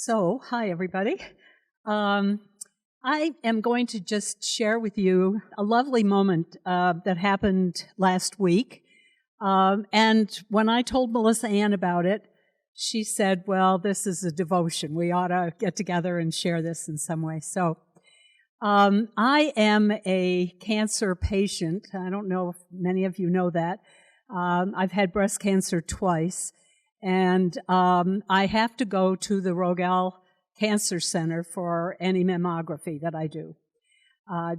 So, hi everybody. I am going to just share with you a lovely moment that happened last week. And when I told Melissa Ann about it, she said, well, this is a devotion. We ought to get together and share this in some way. So, I am a cancer patient. I don't know if many of you know that. I've had breast cancer twice. And I have to go to the Rogel Cancer Center for any mammography that I do.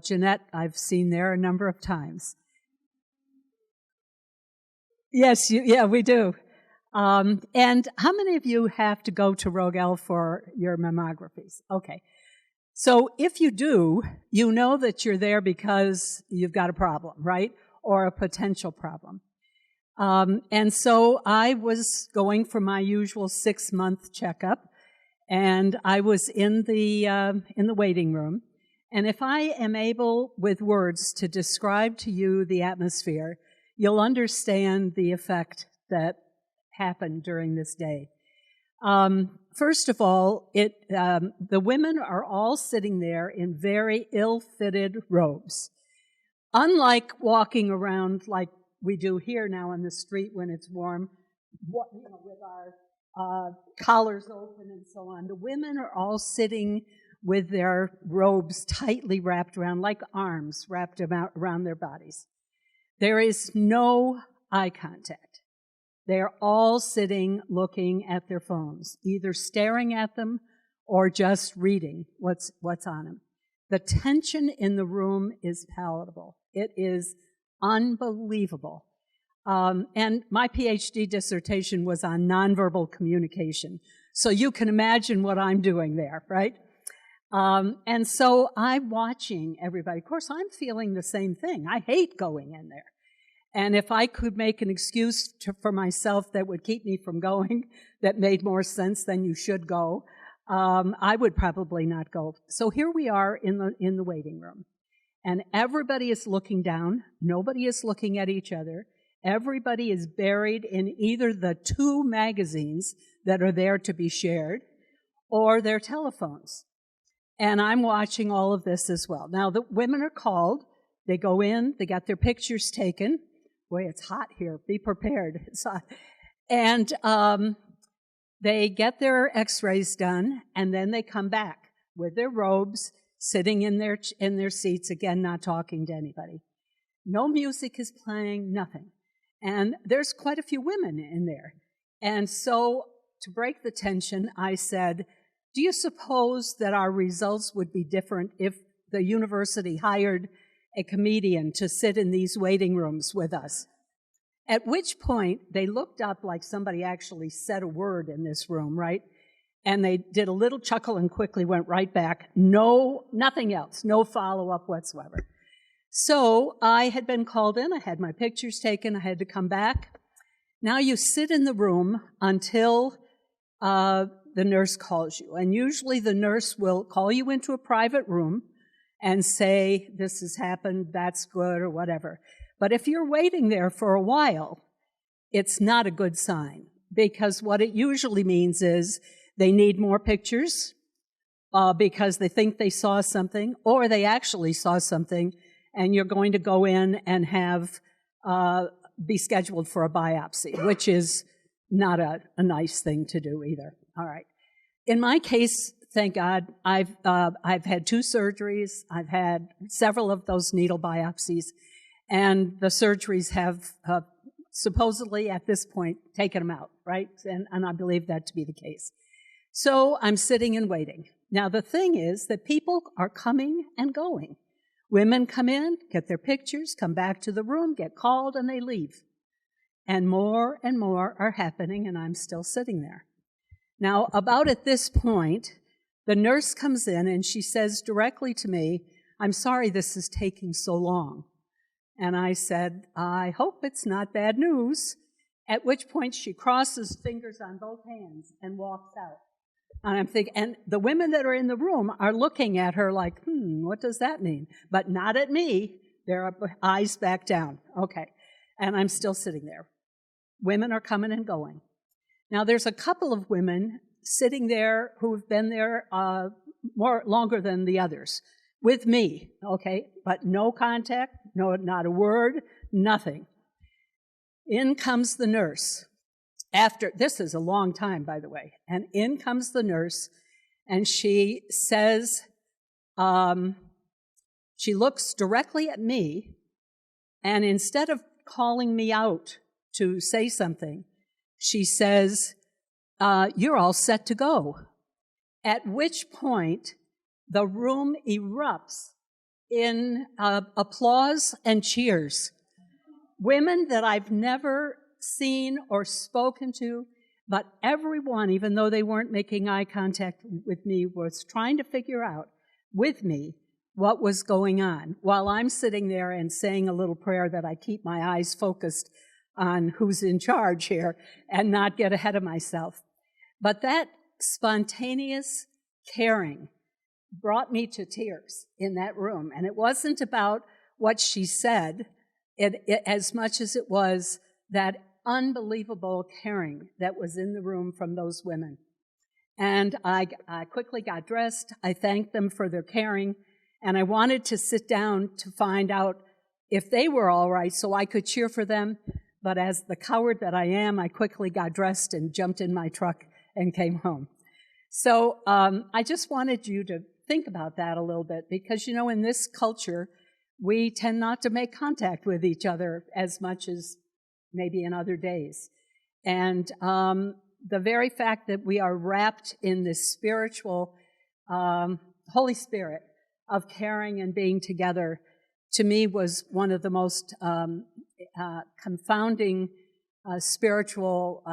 Jeanette, I've seen there a number of times. Yes, yeah, we do. And how many of you have to go to Rogel for your mammographies? Okay. So if you do, you know that you're there because you've got a problem, right? Or a potential problem. And so I was going for my usual 6-month checkup, and I was in the waiting room. And if I am able, with words, to describe to you the atmosphere, you'll understand the effect that happened during this day. First of all, the women are all sitting there in very ill-fitted robes. Unlike walking around like we do here now on the street when it's warm, with our collars open and so on. The women are all sitting with their robes tightly wrapped around, like arms wrapped around their bodies. There is no eye contact. They are all sitting looking at their phones, either staring at them or just reading what's on them. The tension in the room is palatable. It is unbelievable. And my PhD dissertation was on nonverbal communication. So you can imagine what I'm doing there, right? And so I'm watching everybody. Of course, I'm feeling the same thing. I hate going in there. And if I could make an excuse for myself that would keep me from going, that made more sense than you should go, I would probably not go. So here we are in the waiting room. And everybody is looking down. Nobody is looking at each other. Everybody is buried in either the 2 magazines that are there to be shared or their telephones. And I'm watching all of this as well. Now, the women are called. They go in. They got their pictures taken. Boy, it's hot here. Be prepared. It's hot. And they get their x-rays done, and then they come back with their robes, sitting in their seats, again, not talking to anybody. No music is playing, nothing. And there's quite a few women in there. And so, to break the tension, I said, do you suppose that our results would be different if the university hired a comedian to sit in these waiting rooms with us? At which point, they looked up like somebody actually said a word in this room, right? And they did a little chuckle and quickly went right back. Nothing else, no follow-up whatsoever. So I had been called in, I had my pictures taken, I had to come back. Now you sit in the room until the nurse calls you. And usually the nurse will call you into a private room and say, this has happened, that's good, or whatever. But if you're waiting there for a while, it's not a good sign, because what it usually means is they need more pictures because they think they saw something, or they actually saw something, and you're going to go in and be scheduled for a biopsy, which is not a nice thing to do either. All right. In my case, thank God, I've had 2 surgeries. I've had several of those needle biopsies, and the surgeries have supposedly at this point taken them out, right? And I believe that to be the case. So I'm sitting and waiting. Now the thing is that people are coming and going. Women come in, get their pictures, come back to the room, get called, and they leave. And more are happening, and I'm still sitting there. Now, about at this point, the nurse comes in and she says directly to me, I'm sorry this is taking so long. And I said, I hope it's not bad news. At which point she crosses fingers on both hands and walks out. And I'm thinking, and the women that are in the room are looking at her like, what does that mean? But not at me. Their eyes back down. Okay. And I'm still sitting there. Women are coming and going. Now, there's a couple of women sitting there who have been there longer than the others with me, okay? But no contact, no, not a word, nothing. In comes the nurse. This is a long time, by the way, and in comes the nurse, and she says, she looks directly at me, and instead of calling me out to say something, she says, you're all set to go. At which point, the room erupts in applause and cheers. Women that I've never seen or spoken to, but everyone, even though they weren't making eye contact with me, was trying to figure out with me what was going on, while I'm sitting there and saying a little prayer that I keep my eyes focused on who's in charge here and not get ahead of myself. But that spontaneous caring brought me to tears in that room. And it wasn't about what she said as much as it was that unbelievable caring that was in the room from those women. And I quickly got dressed. I thanked them for their caring. And I wanted to sit down to find out if they were all right so I could cheer for them. But as the coward that I am, I quickly got dressed and jumped in my truck and came home. So I just wanted you to think about that a little bit because, you know, in this culture, we tend not to make contact with each other as much as maybe in other days. And the very fact that we are wrapped in this spiritual Holy Spirit of caring and being together, to me was one of the most confounding spiritual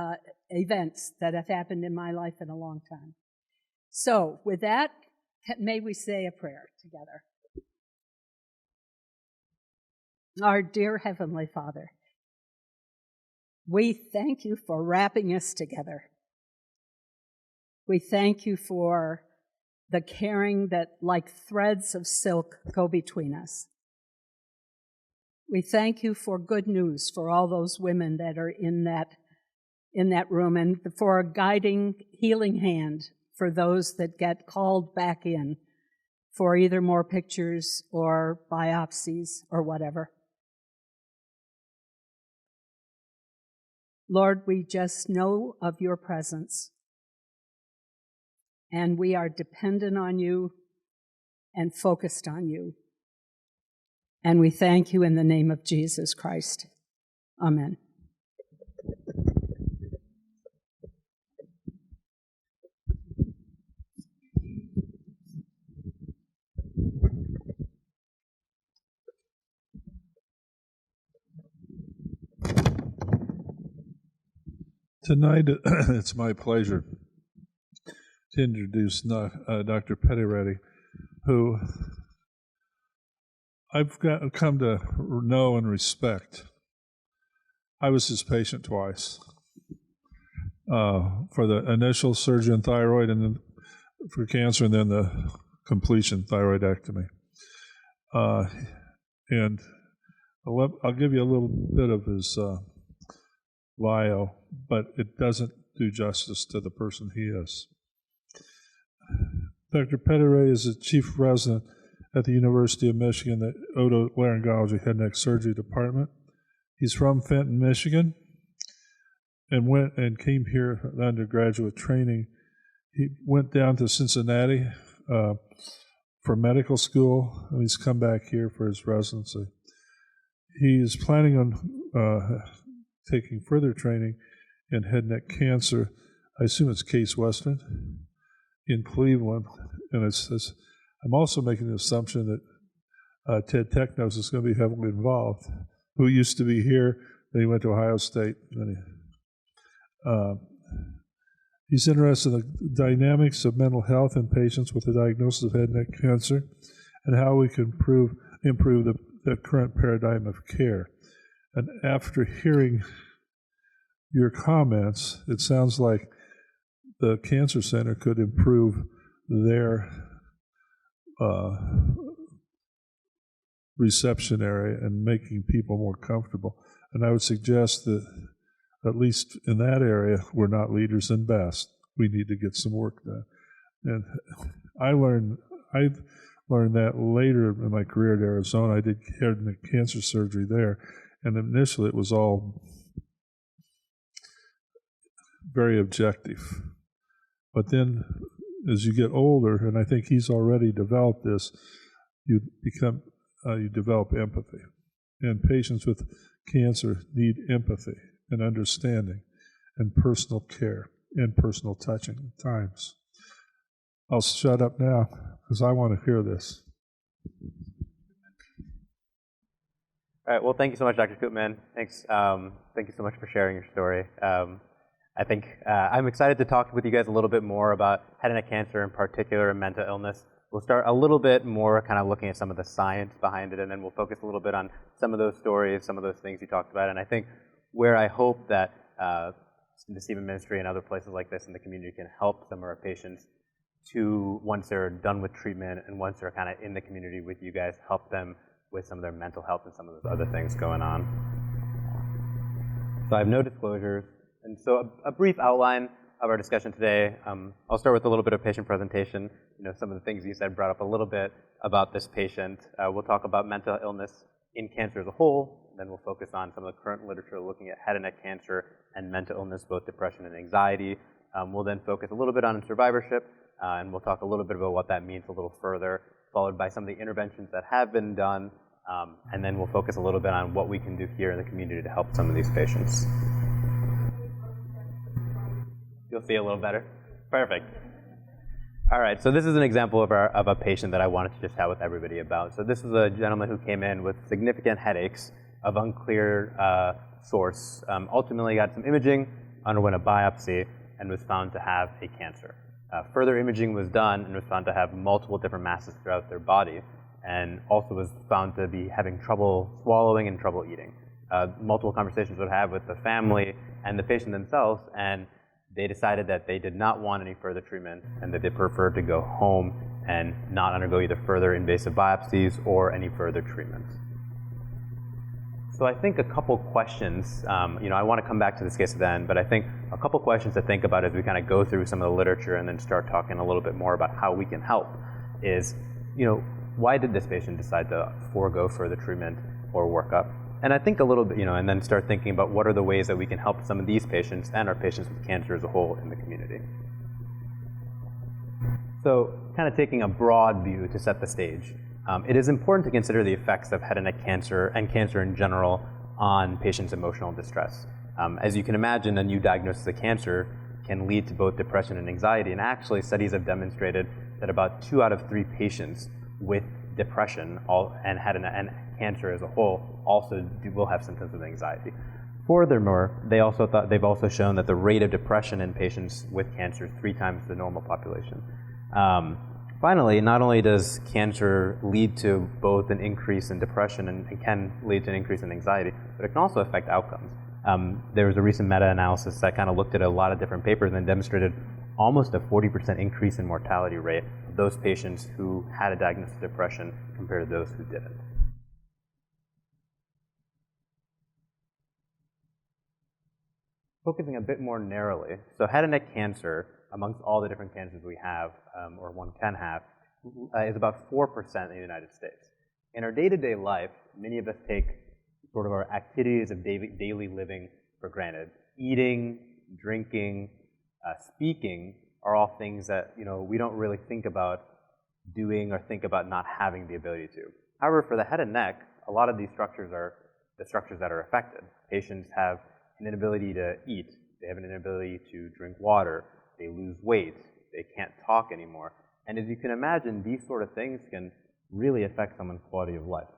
events that have happened in my life in a long time. So with that, may we say a prayer together. Our dear Heavenly Father, we thank you for wrapping us together. We thank you for the caring that, like threads of silk, go between us. We thank you for good news for all those women that are in that room, and for a guiding, healing hand for those that get called back in for either more pictures or biopsies or whatever. Lord, we just know of your presence, and we are dependent on you and focused on you. And we thank you in the name of Jesus Christ. Amen. Tonight, it's my pleasure to introduce Dr. Peddireddy, who I've come to know and respect. I was his patient twice for the initial surgery on thyroid and then for cancer, and then the completion thyroidectomy. And I'll give you a little bit of his bio, but it doesn't do justice to the person he is. Dr. Peddireddy is a chief resident at the University of Michigan, the Otolaryngology Head and Neck Surgery Department. He's from Fenton, Michigan, and went and came here for undergraduate training. He went down to Cincinnati for medical school, and he's come back here for his residency. He is planning on taking further training in head and neck cancer. I assume it's Case Western in Cleveland, and I'm also making the assumption that Ted Technos is going to be heavily involved, who used to be here, then he went to Ohio State. He's interested in the dynamics of mental health in patients with a diagnosis of head and neck cancer and how we can improve the current paradigm of care. And after hearing your comments, it sounds like the Cancer Center could improve their reception area and making people more comfortable. And I would suggest that, at least in that area, we're not leaders in best. we need to get some work done. And I've learned that later in my career at Arizona. I did head and neck cancer surgery there, and initially it was all very objective. But then as you get older, and I think he's already developed this, you develop empathy. And patients with cancer need empathy and understanding and personal care and personal touching times. I'll shut up now because I want to hear this. All right. Well, thank you so much, Dr. Koopman. Thanks. Thank you so much for sharing your story. I think I'm excited to talk with you guys a little bit more about head and neck cancer in particular and mental illness. We'll start a little bit more kind of looking at some of the science behind it, and then we'll focus a little bit on some of those stories, some of those things you talked about. And I think where I hope that the Stephen Ministry and other places like this in the community can help some of our patients to, once they're done with treatment and once they're kind of in the community with you guys, help them with some of their mental health and some of those other things going on. So I have no disclosures. And so a brief outline of our discussion today. I'll start with a little bit of patient presentation. Some of the things you said brought up a little bit about this patient. We'll talk about mental illness in cancer as a whole. Then we'll focus on some of the current literature looking at head and neck cancer and mental illness, both depression and anxiety. We'll then focus a little bit on survivorship, and we'll talk a little bit about what that means a little further, followed by some of the interventions that have been done, and then we'll focus a little bit on what we can do here in the community to help some of these patients. You'll see a little better? Perfect. All right, so this is an example of a patient that I wanted to just chat with everybody about. So this is a gentleman who came in with significant headaches of unclear source, ultimately got some imaging, underwent a biopsy, and was found to have a cancer. Further imaging was done and was found to have multiple different masses throughout their body, and also was found to be having trouble swallowing and trouble eating. Multiple conversations would have with the family and the patient themselves, and they decided that they did not want any further treatment and that they preferred to go home and not undergo either further invasive biopsies or any further treatments. So I think a couple questions, I want to come back to this case at the end, but I think a couple questions to think about as we kind of go through some of the literature and then start talking a little bit more about how we can help is, why did this patient decide to forego further treatment or workup? And I think a little bit, and then start thinking about what are the ways that we can help some of these patients and our patients with cancer as a whole in the community. So kind of taking a broad view to set the stage, it is important to consider the effects of head and neck cancer and cancer in general on patients' emotional distress. As you can imagine, a new diagnosis of cancer can lead to both depression and anxiety, and actually studies have demonstrated that about 2 out of 3 patients with depression and cancer as a whole also will have symptoms of anxiety. Furthermore, they've also shown that the rate of depression in patients with cancer is 3 times the normal population. Finally, not only does cancer lead to both an increase in depression and can lead to an increase in anxiety, but it can also affect outcomes. There was a recent meta-analysis that kind of looked at a lot of different papers and demonstrated almost a 40% increase in mortality rate of those patients who had a diagnosis of depression compared to those who didn't. Focusing a bit more narrowly, so head and neck cancer, amongst all the different cancers we have, or one can have, is about 4% in the United States. In our day-to-day life, many of us take sort of our activities of daily living for granted. Eating, drinking, speaking are all things that we don't really think about doing or think about not having the ability to. However, for the head and neck, a lot of these structures are the structures that are affected. Patients have an inability to eat. They have an inability to drink water. They lose weight. They can't talk anymore. And as you can imagine, these sort of things can really affect someone's quality of life.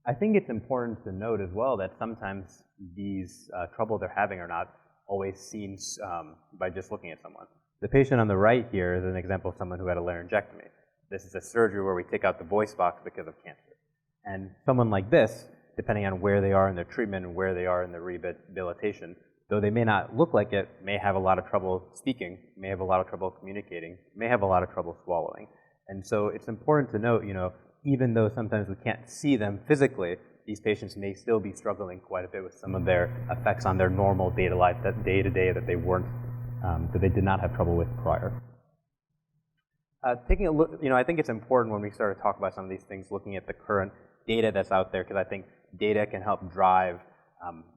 I think it's important to note as well that sometimes these trouble they're having are not always seen by just looking at someone. The patient on the right here is an example of someone who had a laryngectomy. This is a surgery where we take out the voice box because of cancer. And someone like this, depending on where they are in their treatment and where they are in their rehabilitation, though they may not look like it, may have a lot of trouble speaking, may have a lot of trouble communicating, may have a lot of trouble swallowing. And so it's important to note, even though sometimes we can't see them physically, these patients may still be struggling quite a bit with some of their effects on their normal day-to-day that they weren't that they did not have trouble with prior. Taking a look, I think it's important when we start to talk about some of these things, looking at the current data that's out there, because I think data can help drive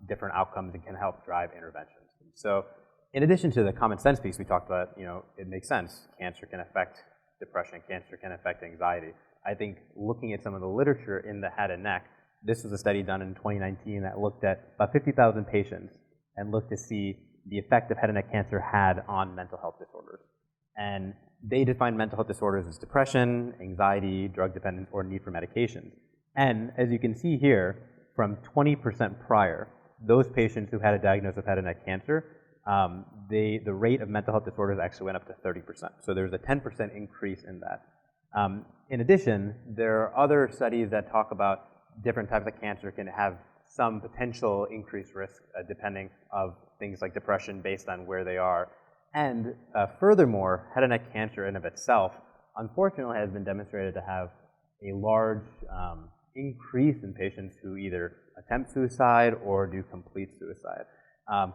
different outcomes and can help drive interventions. So in addition to the common sense piece we talked about, it makes sense. Cancer can affect depression, cancer can affect anxiety. I think looking at some of the literature in the head and neck, this was a study done in 2019 that looked at about 50,000 patients and looked to see the effect that head and neck cancer had on mental health disorders. And they defined mental health disorders as depression, anxiety, drug dependence, or need for medication. And as you can see here, from 20% prior, those patients who had a diagnosis of head and neck cancer, the rate of mental health disorders actually went up to 30%. So there's a 10% increase in that. In addition, there are other studies that talk about different types of cancer can have some potential increased risk depending of things like depression based on where they are. And furthermore, head and neck cancer in of itself, unfortunately, has been demonstrated to have a large increase in patients who either attempt suicide or do complete suicide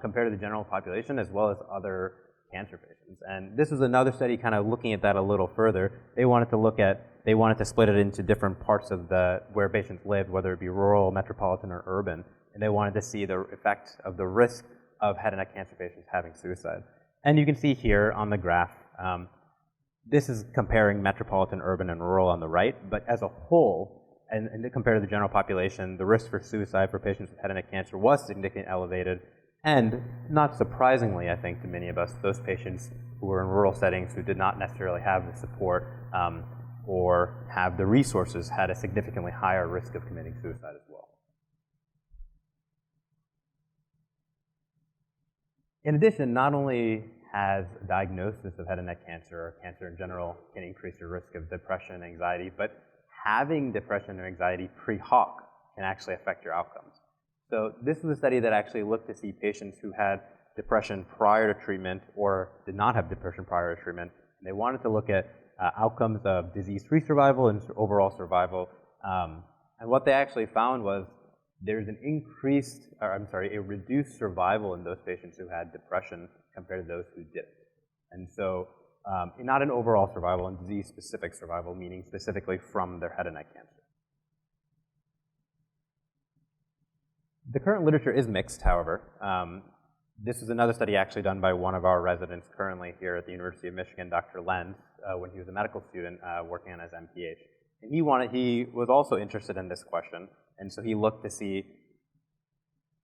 compared to the general population as well as other cancer patients. And this was another study kind of looking at that a little further. They wanted to split it into different parts of where patients lived, whether it be rural, metropolitan, or urban, and they wanted to see the effect of the risk of head and neck cancer patients having suicide. And you can see here on the graph, this is comparing metropolitan, urban, and rural on the right, but as a whole, and compared to the general population, the risk for suicide for patients with head and neck cancer was significantly elevated. And not surprisingly, I think, to many of us, those patients who were in rural settings who did not necessarily have the support or have the resources had a significantly higher risk of committing suicide as well. In addition, not only has diagnosis of head and neck cancer or cancer in general can increase your risk of depression and anxiety, but having depression or anxiety pre-hoc can actually affect your outcomes. So this was a study that actually looked to see patients who had depression prior to treatment or did not have depression prior to treatment. They wanted to look at outcomes of disease-free survival and overall survival. And what they actually found was there's a reduced survival in those patients who had depression compared to those who didn't. And so not an overall survival and disease-specific survival, meaning specifically from their head and neck cancer. The current literature is mixed, however. This is another study actually done by one of our residents currently here at the University of Michigan, Dr. Lenz, when he was a medical student working on his MPH. And he was also interested in this question, and so he looked to see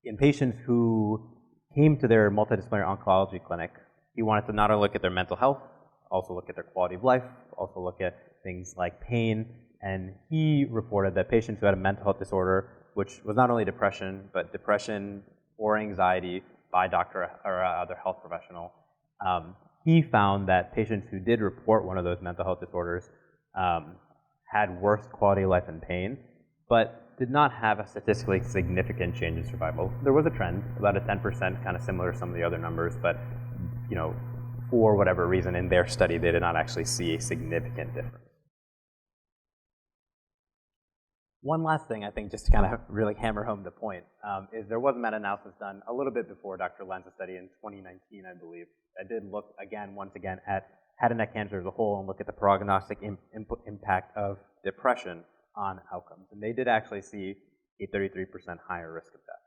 in patients who came to their multidisciplinary oncology clinic, he wanted to not only look at their mental health, also look at their quality of life, also look at things like pain, and he reported that patients who had a mental health disorder, which was not only depression, but depression or anxiety by a doctor or other health professional, he found that patients who did report one of those mental health disorders had worse quality of life and pain, but did not have a statistically significant change in survival. There was a trend, about a 10%, kind of similar to some of the other numbers, but for whatever reason in their study, they did not actually see a significant difference. One last thing, I think, just to kind of really hammer home the point, is there was a meta-analysis done a little bit before Dr. Lenz's study in 2019, I believe, that did look, once again, at head and neck cancer as a whole and look at the prognostic impact of depression on outcomes. And they did actually see a 33% higher risk of death.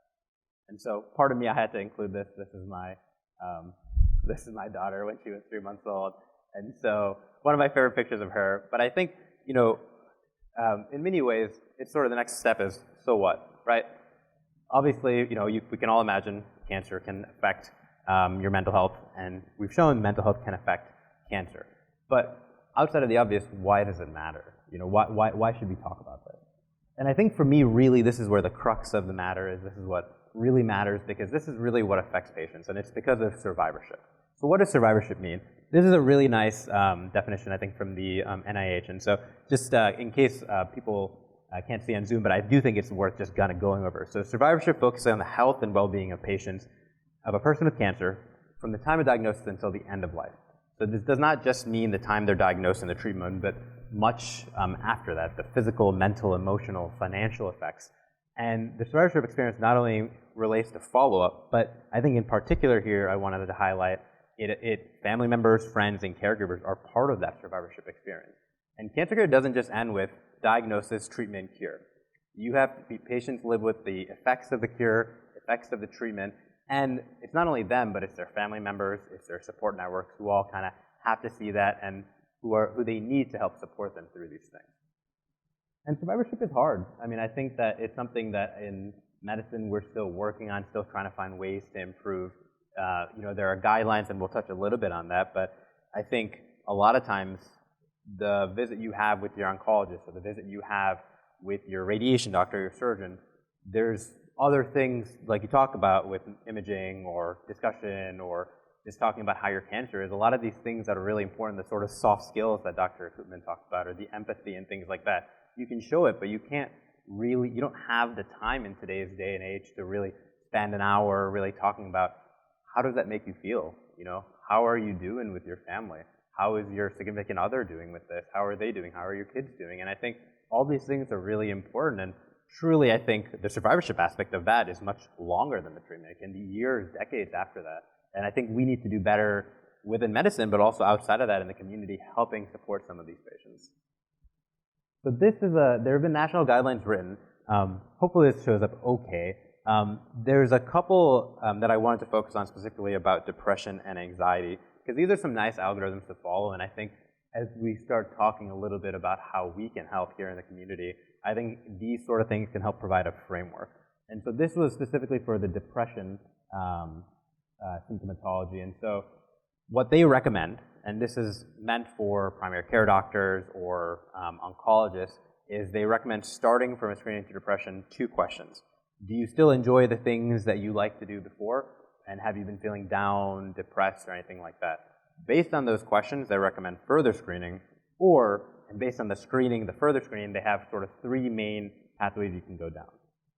And so part of me, I had to include this. This is my daughter when she was 3 months old. And so one of my favorite pictures of her. But I think, in many ways, it's sort of the next step is, so what, right? Obviously, we can all imagine cancer can affect your mental health, and we've shown mental health can affect cancer. But outside of the obvious, why does it matter? Why should we talk about this? And I think for me, really, this is where the crux of the matter is. This is what really matters, because this is really what affects patients, and it's because of survivorship. So what does survivorship mean? This is a really nice definition, I think, from the NIH. And so just in case people can't see on Zoom, but I do think it's worth just kind of going over. So survivorship focuses on the health and well-being of patients, of a person with cancer, from the time of diagnosis until the end of life. So this does not just mean the time they're diagnosed and the treatment, but much after that, the physical, mental, emotional, financial effects. And the survivorship experience not only relates to follow-up, but I think in particular here I wanted to highlight family members, friends, and caregivers are part of that survivorship experience. And cancer care doesn't just end with diagnosis, treatment, cure. You have patients live with the effects of the cure, effects of the treatment, and it's not only them, but it's their family members, it's their support networks who all kind of have to see that and who they need to help support them through these things. And survivorship is hard. I mean, I think that it's something that in medicine we're still working on, still trying to find ways to improve. There are guidelines, and we'll touch a little bit on that, but I think a lot of times the visit you have with your oncologist or the visit you have with your radiation doctor, your surgeon, there's other things like you talk about with imaging or discussion or just talking about how your cancer is. A lot of these things that are really important, the sort of soft skills that Dr. Koopman talked about, or the empathy and things like that, you can show it, but you don't have the time in today's day and age to really spend an hour really talking about how does that make you feel? How are you doing with your family? How is your significant other doing with this? How are they doing? How are your kids doing? And I think all these things are really important, and truly I think the survivorship aspect of that is much longer than the treatment. It can be years, decades after that. And I think we need to do better within medicine, but also outside of that in the community, helping support some of these patients. So there have been national guidelines written. Hopefully this shows up okay. There's a couple that I wanted to focus on specifically about depression and anxiety, because these are some nice algorithms to follow, and I think as we start talking a little bit about how we can help here in the community, I think these sort of things can help provide a framework. And so this was specifically for the depression symptomatology, and so what they recommend, and this is meant for primary care doctors or oncologists, is they recommend starting from a screening to depression 2 questions. Do you still enjoy the things that you liked to do before? And have you been feeling down, depressed, or anything like that? Based on those questions, they recommend further screening, and based on the further screening, they have sort of 3 main pathways you can go down.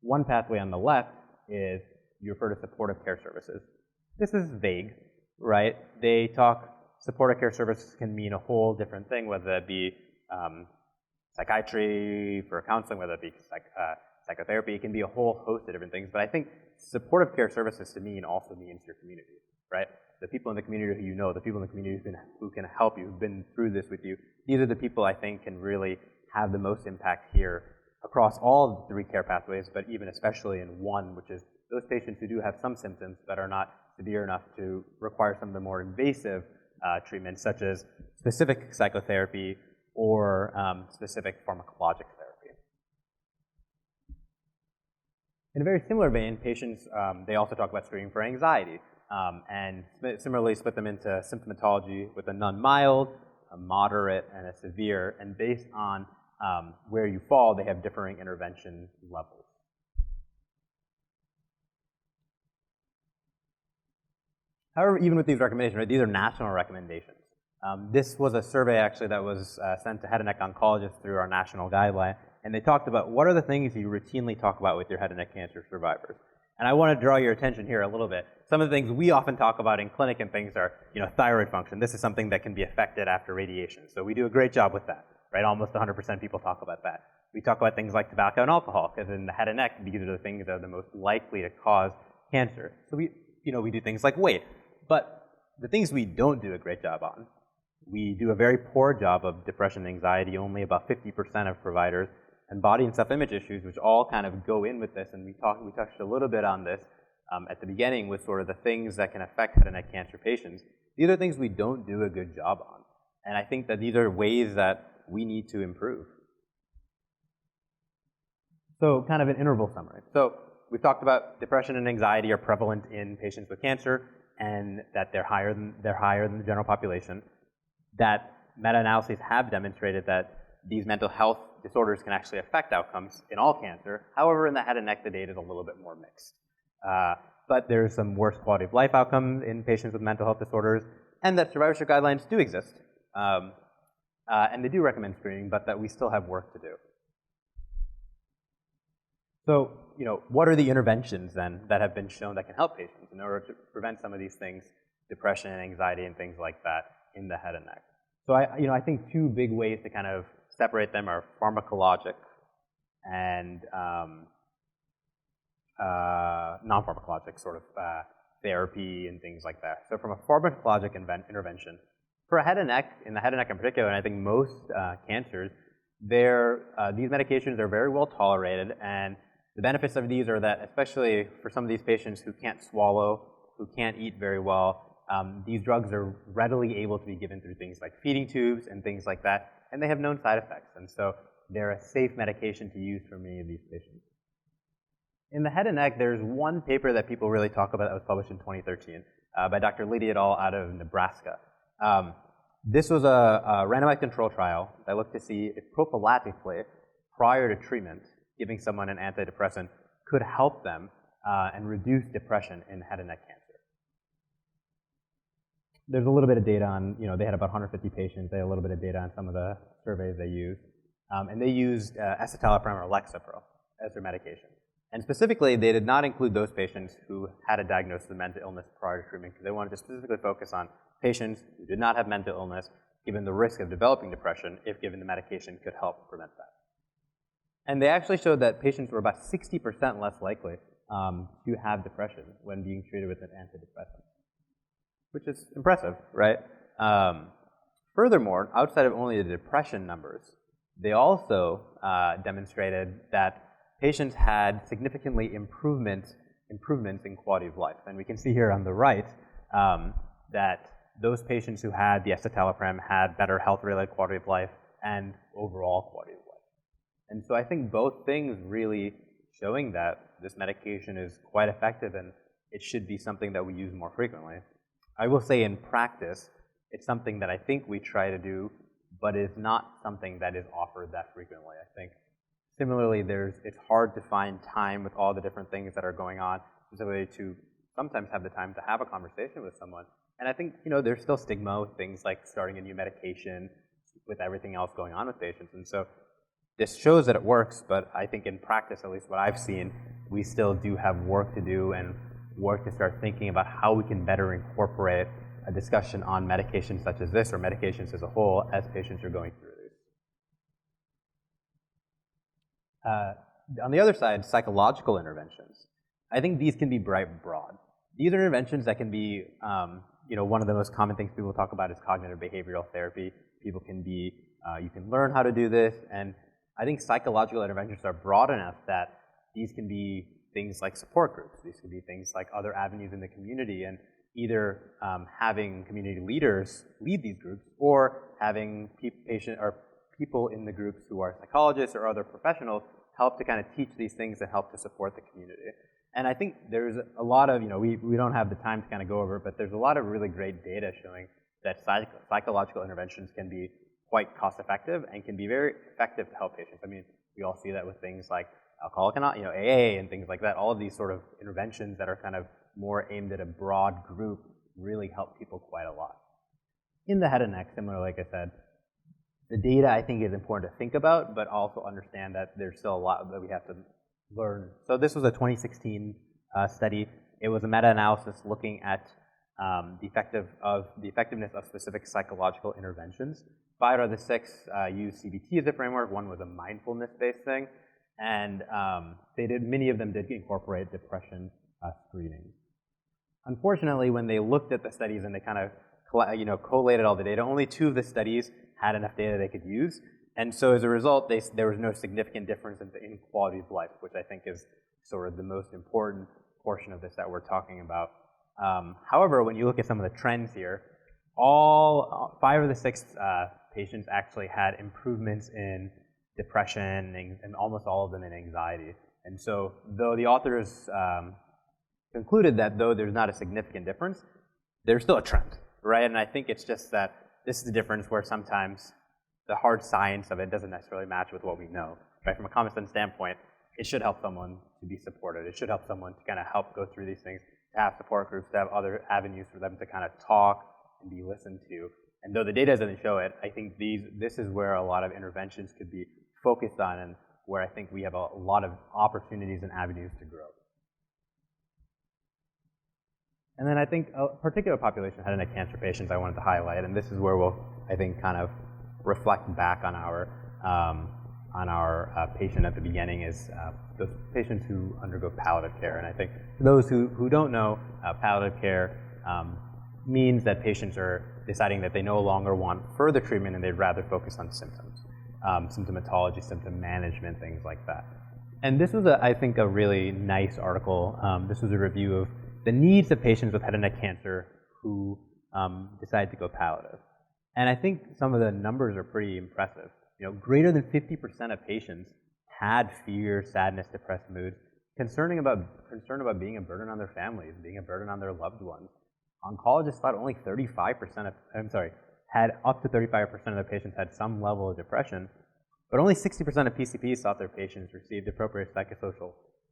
One pathway on the left is you refer to supportive care services. This is vague, right? They talk, supportive care services can mean a whole different thing, whether it be psychiatry for counseling, whether it be psychotherapy, it can be a whole host of different things. But I think supportive care services to me also means your community, right? The people in the community who you know, the people in the community who can help you, who've been through this with you, these are the people I think can really have the most impact here across all the 3 care pathways, but even especially in one, which is those patients who do have some symptoms that are not severe enough to require some of the more invasive treatments, such as specific psychotherapy or specific pharmacologic therapy. In a very similar vein, patients, they also talk about screening for anxiety, and similarly split them into symptomatology with a non-mild, a moderate, and a severe, and based on where you fall, they have differing intervention levels. However, even with these recommendations, right, these are national recommendations. This was a survey actually that was sent to head and neck oncologists through our national guideline, and they talked about what are the things you routinely talk about with your head and neck cancer survivors. And I want to draw your attention here a little bit. Some of the things we often talk about in clinic and things are, thyroid function. This is something that can be affected after radiation. So we do a great job with that, right? Almost 100% people talk about that. We talk about things like tobacco and alcohol, because in the head and neck, these are the things that are the most likely to cause cancer. So we do things like weight. But the things we don't do a great job on, we do a very poor job of depression and anxiety. Only about 50% of providers, and body and self-image issues, which all kind of go in with this. And we touched a little bit on this at the beginning with sort of the things that can affect head and neck cancer patients. These are things we don't do a good job on. And I think that these are ways that we need to improve. So kind of an interval summary. So we've talked about depression and anxiety are prevalent in patients with cancer, and that they're higher than the general population. That meta-analyses have demonstrated that these mental health disorders can actually affect outcomes in all cancer. However, in the head and neck, the data is a little bit more mixed. But there's some worse quality of life outcomes in patients with mental health disorders, and that survivorship guidelines do exist. And they do recommend screening, but that we still have work to do. So, what are the interventions then that have been shown that can help patients in order to prevent some of these things, depression and anxiety and things like that in the head and neck? So I think 2 big ways to kind of separate them are pharmacologic and non-pharmacologic sort of therapy and things like that. So from a pharmacologic intervention, for head and neck, in the head and neck in particular, and I think most cancers, these medications are very well tolerated, and the benefits of these are that, especially for some of these patients who can't swallow, who can't eat very well, these drugs are readily able to be given through things like feeding tubes and things like that, and they have known side effects, and so they're a safe medication to use for many of these patients. In the head and neck, there's one paper that people really talk about that was published in 2013 by Dr. Liddy et al. Out of Nebraska. This was a randomized control trial that looked to see if prophylactically, prior to treatment, giving someone an antidepressant could help them and reduce depression in head and neck cancer. There's a little bit of data on, they had about 150 patients. They had a little bit of data on some of the surveys they used. And they used escitalopram or Lexapro as their medication. And specifically, they did not include those patients who had a diagnosis of mental illness prior to treatment because they wanted to specifically focus on patients who did not have mental illness, given the risk of developing depression if given the medication could help prevent that. And they actually showed that patients were about 60% less likely to have depression when being treated with an antidepressant, which is impressive, right? Furthermore, outside of only the depression numbers, they also demonstrated that patients had significantly improvements in quality of life. And we can see here on the right that those patients who had the escitalopram had better health-related quality of life and overall quality of life. And so I think both things really showing that this medication is quite effective and it should be something that we use more frequently. I will say in practice, it's something that I think we try to do, but is not something that is offered that frequently. I think similarly, it's hard to find time with all the different things that are going on, specifically to sometimes have the time to have a conversation with someone. And I think, there's still stigma with things like starting a new medication with everything else going on with patients. And so this shows that it works, but I think in practice, at least what I've seen, we still do have work to do and work to start thinking about how we can better incorporate a discussion on medications such as this or medications as a whole as patients are going through these. On the other side, psychological interventions. I think these can be broad. These are interventions that can be, one of the most common things people talk about is cognitive behavioral therapy. People can be, you can learn how to do this, and I think psychological interventions are broad enough that these can be things like support groups. These can be things like other avenues in the community, and either having community leaders lead these groups or having people in the groups who are psychologists or other professionals help to kind of teach these things and help to support the community. And I think there's a lot of, we don't have the time to kind of go over it, but there's a lot of really great data showing that psychological interventions can be quite cost effective and can be very effective to help patients. I mean, we all see that with things like Alcoholic Anonymous, AA and things like that. All of these sort of interventions that are kind of more aimed at a broad group really help people quite a lot. In the head and neck, similar, like I said, the data I think is important to think about, but also understand that there's still a lot that we have to learn. So this was a 2016 study. It was a meta-analysis looking at the effectiveness of specific psychological interventions. 5 out of the 6 used CBT as a framework. One was a mindfulness-based thing, and many of them did incorporate depression screening. Unfortunately, when they looked at the studies and they kind of collated all the data, only 2 of the studies had enough data they could use. And so as a result, there was no significant difference in quality of life, which I think is sort of the most important portion of this that we're talking about. However, when you look at some of the trends here, all 5 of the 6 patients actually had improvements in depression and almost all of them in anxiety. And so though the authors concluded that though there's not a significant difference, there's still a trend, right? And I think it's just that this is the difference where sometimes the hard science of it doesn't necessarily match with what we know, right? From a common sense standpoint, it should help someone to be supported. It should help someone to kind of help go through these things, to have support groups, to have other avenues for them to kind of talk and be listened to. And though the data doesn't show it, I think this is where a lot of interventions could be focused on and where I think we have a lot of opportunities and avenues to grow. And then I think a particular population, head and neck cancer patients, I wanted to highlight, and this is where we'll, I think, kind of reflect back on our on our patient at the beginning is those patients who undergo palliative care. And I think for those who don't know, palliative care means that patients are deciding that they no longer want further treatment and they'd rather focus on symptoms, symptomatology, symptom management, things like that. And this was, I think, a really nice article. This was a review of the needs of patients with head and neck cancer who decide to go palliative. And I think some of the numbers are pretty impressive. Greater than 50% of patients had fear, sadness, depressed moods, concerned about being a burden on their families, being a burden on their loved ones. Oncologists thought only 35% had up to 35% of their patients had some level of depression, but only 60% of PCPs thought their patients received appropriate psychosocial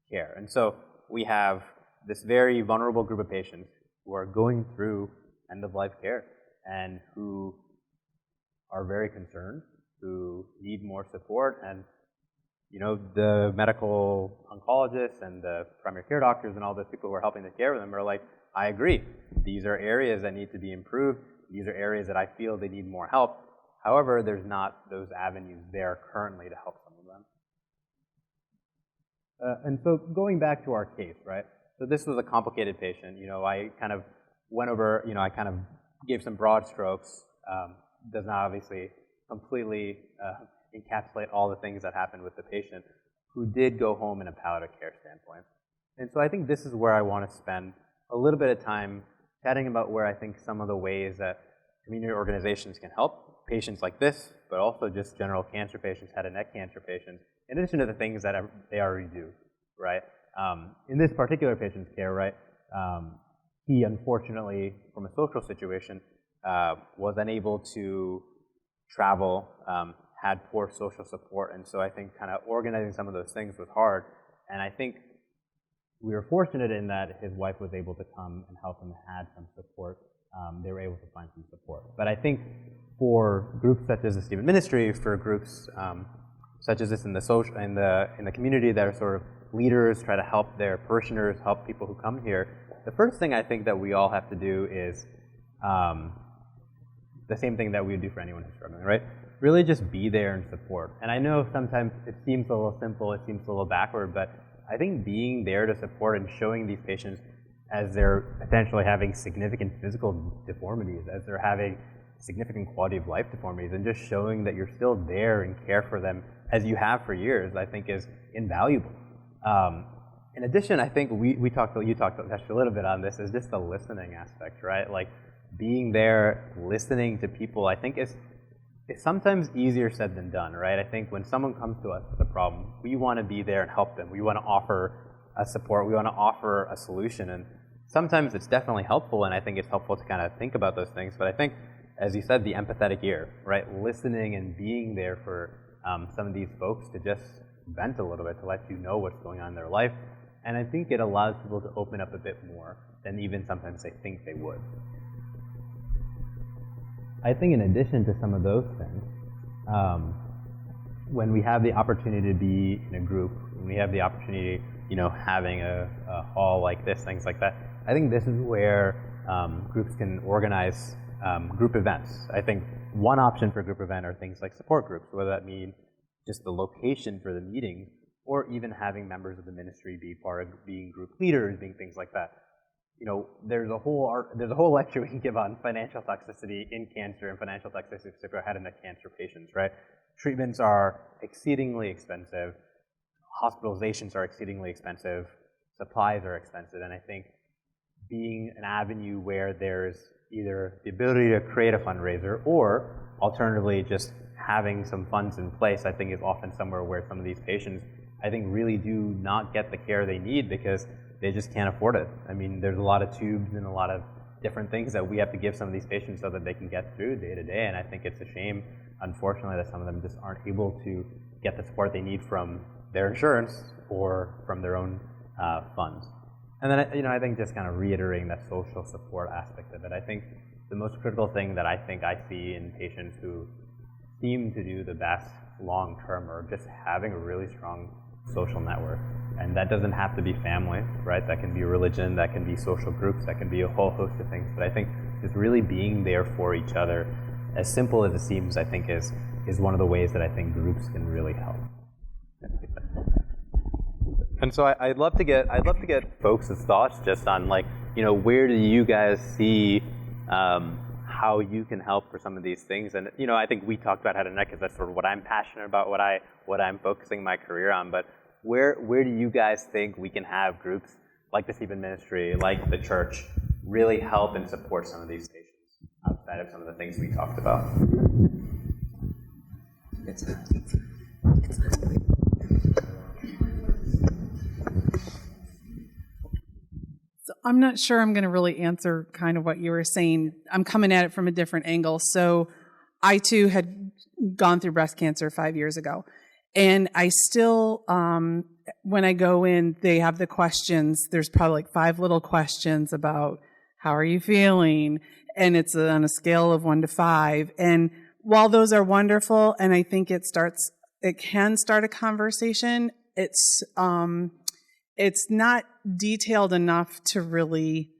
care. And so we have this very vulnerable group of patients who are going through end-of-life care and who are very concerned, who need more support, and the medical oncologists and the primary care doctors and all those people who are helping take care of them are like, I agree. These are areas that need to be improved. These are areas that I feel they need more help. However, there's not those avenues there currently to help some of them. And so going back to our case, right? So this was a complicated patient. I kind of went over, I kind of gave some broad strokes. Does not obviously completely encapsulate all the things that happened with the patient who did go home in a palliative care standpoint. And so I think this is where I want to spend a little bit of time chatting about where I think some of the ways that community organizations can help patients like this, but also just general cancer patients, head and neck cancer patients, in addition to the things that they already do, right? In this particular patient's care, right, he unfortunately, from a social situation, was unable to travel, had poor social support, and so I think kind of organizing some of those things was hard. And I think we were fortunate in that his wife was able to come and help him, had some support. They were able to find some support. But I think for groups such as the Stephen Ministry, for groups such as this in the community that are sort of leaders, try to help their parishioners, help people who come here, the first thing I think that we all have to do is the same thing that we would do for anyone who's struggling, right? Really just be there and support. And I know sometimes it seems a little simple, it seems a little backward, but I think being there to support and showing these patients as they're potentially having significant physical deformities, as they're having significant quality of life deformities, and just showing that you're still there and care for them as you have for years, I think is invaluable. In addition, I think you touched a little bit on this, is just the listening aspect, right? Like being there, listening to people, I think it's sometimes easier said than done, right? I think when someone comes to us with a problem, we want to be there and help them. We want to offer a support. We want to offer a solution. And sometimes it's definitely helpful, and I think it's helpful to kind of think about those things. But I think, as you said, the empathetic ear, right? Listening and being there for some of these folks to just vent a little bit, to let you know what's going on in their life. And I think it allows people to open up a bit more than even sometimes they think they would. I think in addition to some of those things, when we have the opportunity to be in a group, when we have the opportunity, having a hall like this, things like that, I think this is where groups can organize group events. I think one option for a group event are things like support groups, whether that mean just the location for the meetings, or even having members of the ministry be part of being group leaders, being things like that. There's a whole lecture we can give on financial toxicity in cancer and financial toxicity for head and neck cancer patients, right? Treatments are exceedingly expensive. Hospitalizations are exceedingly expensive. Supplies are expensive. And I think being an avenue where there's either the ability to create a fundraiser or alternatively just having some funds in place, I think is often somewhere where some of these patients, I think, really do not get the care they need because they just can't afford it. I mean, there's a lot of tubes and a lot of different things that we have to give some of these patients so that they can get through day to day. And I think it's a shame, unfortunately, that some of them just aren't able to get the support they need from their insurance or from their own funds. And then, I think just kind of reiterating that social support aspect of it. I think the most critical thing that I think I see in patients who seem to do the best long term are just having a really strong social network. And that doesn't have to be family, right? That can be religion, that can be social groups, that can be a whole host of things. But I think just really being there for each other as simple as it seems, I think is one of the ways that I think groups can really help. And so I'd love to get folks' thoughts just on, like, you know, where do you guys see how you can help for some of these things? And, you know, I think we talked about head and neck because that's sort of what I'm passionate about, what I'm focusing my career on. But where do you guys think we can have groups like the Stephen Ministry, like the church, really help and support some of these patients outside of some of the things we talked about? I'm not sure I'm going to really answer kind of what you were saying. I'm coming at it from a different angle. So I too had gone through breast cancer 5 years ago. And I still, when I go in, they have the questions. There's probably like 5 little questions about how are you feeling? And it's on a scale of 1 to 5. And while those are wonderful, and I think it can start a conversation, it's not detailed enough to really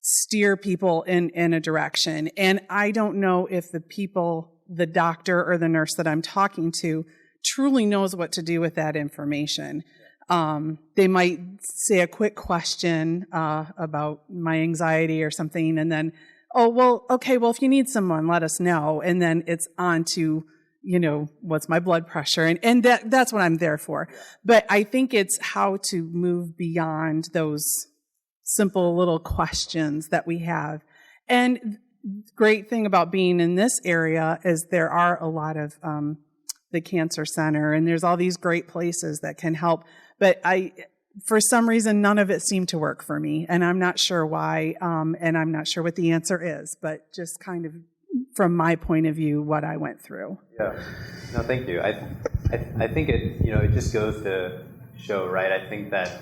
steer people in a direction. And I don't know if the doctor or the nurse that I'm talking to truly knows what to do with that information. They might say a quick question about my anxiety or something, and then, oh, well, okay, well, if you need someone, let us know. And then it's on to, you know, what's my blood pressure? And that's what I'm there for. But I think it's how to move beyond those simple little questions that we have. And great thing about being in this area is there are a lot of the Cancer Center, and there's all these great places that can help. But for some reason, none of it seemed to work for me, and I'm not sure why, and I'm not sure what the answer is, but just kind of from my point of view, what I went through. Yeah. No, thank you. I think it, you know, it just goes to show, right? I think that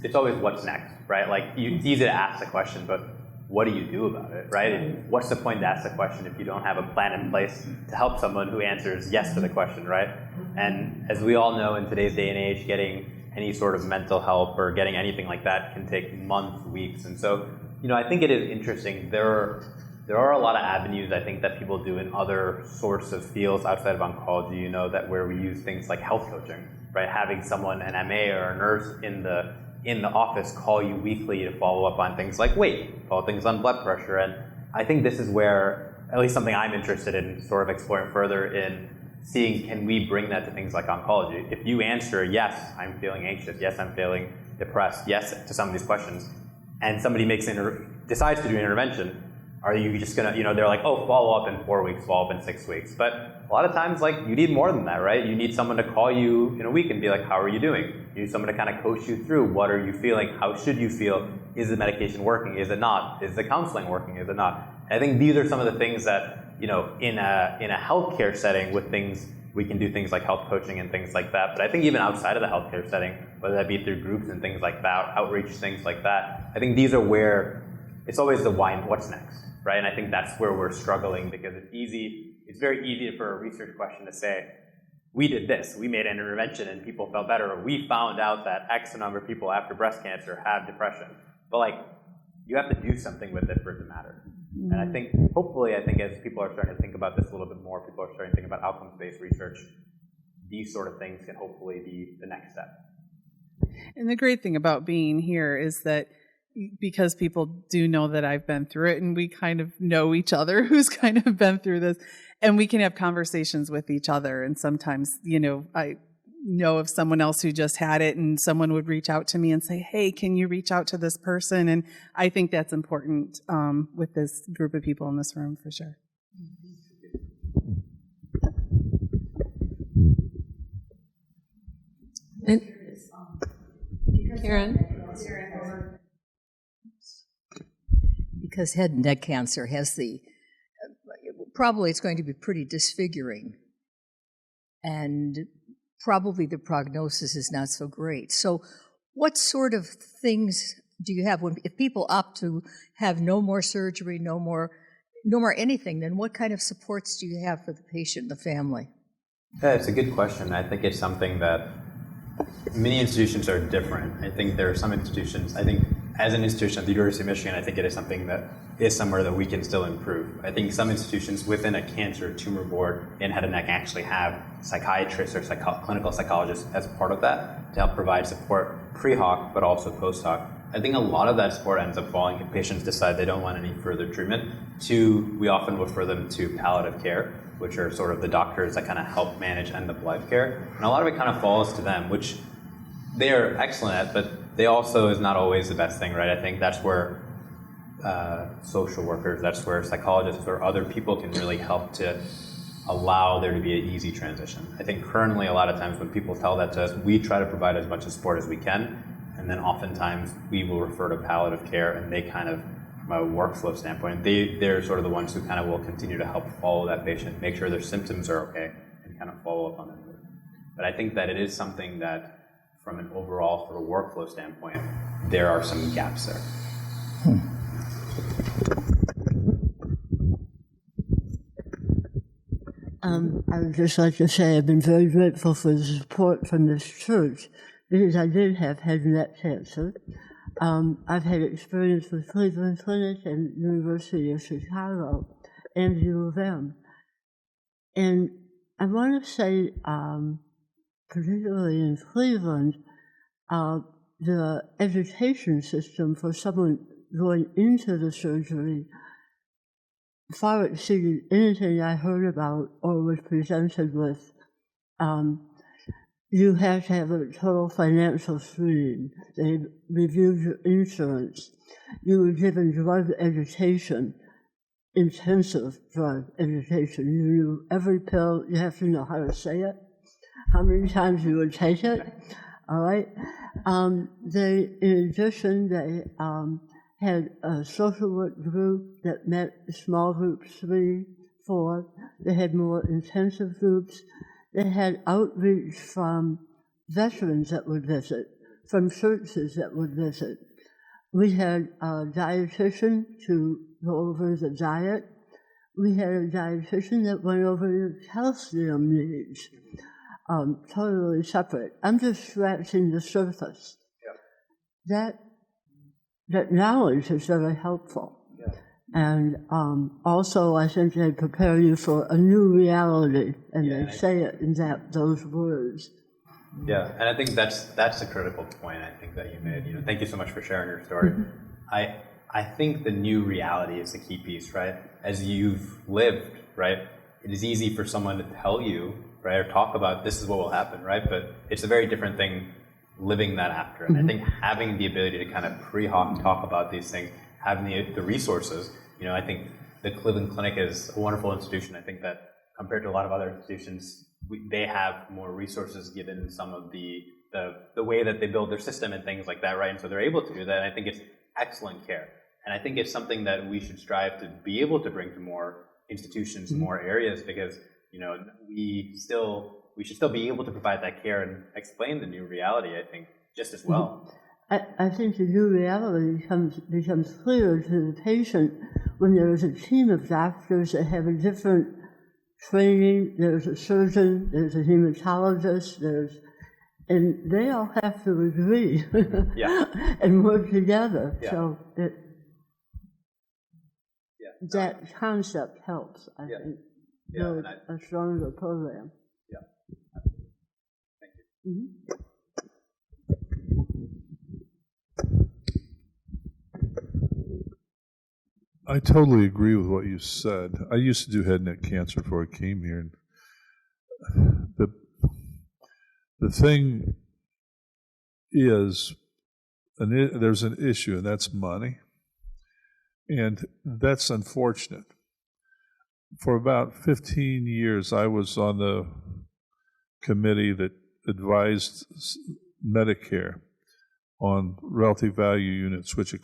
it's always what's next, right? Like, it's easy to ask the question, but what do you do about it, right? And what's the point to ask the question if you don't have a plan in place to help someone who answers yes to the question, right? And as we all know, in today's day and age, getting any sort of mental help or getting anything like that can take months, weeks. And so, you know, I think it is interesting. There are a lot of avenues, I think, that people do in other sorts of fields outside of oncology, you know, that where we use things like health coaching, right? Having someone, an MA or a nurse in the office call you weekly to follow up on things like weight, follow things on blood pressure. And I think this is where, at least something I'm interested in sort of exploring further in seeing, can we bring that to things like oncology? If you answer, yes, I'm feeling anxious, yes, I'm feeling depressed, yes, to some of these questions, and somebody decides to do an intervention, are you just gonna, you know, they're like, oh, follow up in 4 weeks, follow up in 6 weeks. But a lot of times, like, you need more than that, right? You need someone to call you in a week and be like, how are you doing? You need someone to kind of coach you through, what are you feeling? How should you feel? Is the medication working? Is it not? Is the counseling working? Is it not? And I think these are some of the things that, you know, in a healthcare setting with things, we can do things like health coaching and things like that. But I think even outside of the healthcare setting, whether that be through groups and things like that, outreach, things like that, I think these are where it's always the why and what's next, right? And I think that's where we're struggling, because it's very easy for a research question to say, we did this, we made an intervention and people felt better, or we found out that X number of people after breast cancer have depression. But, like, you have to do something with it for it to matter. And I think, hopefully, as people are starting to think about this a little bit more, people are starting to think about outcomes-based research, these sort of things can hopefully be the next step. And the great thing about being here is that because people do know that I've been through it, and we kind of know each other who's kind of been through this, and we can have conversations with each other. And sometimes, you know, I know of someone else who just had it, and someone would reach out to me and say, hey, can you reach out to this person? And I think that's important with this group of people in this room, for sure. And Karen? Because head and neck cancer has probably it's going to be pretty disfiguring, and probably the prognosis is not so great. So what sort of things do you have if people opt to have no more surgery, no more anything, then what kind of supports do you have for the patient and the family? Yeah, it's a good question. I think it's something that many institutions are different. I think there are some institutions, I think as an institution at the University of Michigan, I think it is something that is somewhere that we can still improve. I think some institutions within a cancer tumor board in head and neck actually have psychiatrists or clinical psychologists as part of that to help provide support pre-hoc, but also post-hoc. I think a lot of that support ends up falling if patients decide they don't want any further treatment. We often refer them to palliative care, which are sort of the doctors that kind of help manage end-of-life care. And a lot of it kind of falls to them, which they are excellent at, but they also is not always the best thing, right? I think that's where social workers, that's where psychologists or other people can really help to allow there to be an easy transition. I think currently a lot of times when people tell that to us, we try to provide as much support as we can, and then oftentimes we will refer to palliative care, and they kind of, from a workflow standpoint, they're sort of the ones who kind of will continue to help follow that patient, make sure their symptoms are okay, and kind of follow up on them. But I think that it is something that, from an overall sort of workflow standpoint, there are some gaps there. I would just like to say I've been very grateful for the support from this church, because I did have head and neck cancer. I've had experience with Cleveland Clinic and University of Chicago and U of M. And I want to say, particularly in Cleveland, the education system for someone going into the surgery far exceeded anything I heard about or was presented with. You have to have a total financial screening. They reviewed your insurance. You were given drug education, intensive drug education. You knew every pill. You have to know how to say it, how many times you would take it. All right. In addition, they had a social work group that met small groups 3, 4. They had more intensive groups. They had outreach from veterans that would visit, from churches that would visit. We had a dietitian to go over the diet. We had a dietitian that went over your calcium needs, totally separate. I'm just scratching the surface. Yeah. That knowledge is very helpful. Yeah. And also, I think they prepare you for a new reality, and they say it in those words. Yeah, and I think that's a critical point, I think, that you made. Thank you so much for sharing your story. Mm-hmm. I think the new reality is the key piece, right? As you've lived, right, it is easy for someone to tell you, right, or talk about this is what will happen, right? But it's a very different thing living that after. And I think having the ability to kind of pre-hoc talk about these things, having the resources, I think the Cleveland Clinic is a wonderful institution. I think that compared to a lot of other institutions, they have more resources given some of the way that they build their system and things like that, right? And so they're able to do that. And I think it's excellent care. And I think it's something that we should strive to be able to bring to more institutions, more areas, because, we should still be able to provide that care and explain the new reality, I think, just as well. I think the new reality becomes clear to the patient when there is a team of doctors that have a different training. There's a surgeon, there's a hematologist, and they all have to agree and work together. Yeah. So that concept helps, I think, build a stronger program. Thank you. I totally agree with what you said. I used to do head and neck cancer before I came here. And the thing is, there's an issue, and that's money. And that's unfortunate. For about 15 years, I was on the committee that advised Medicare on relative value units, which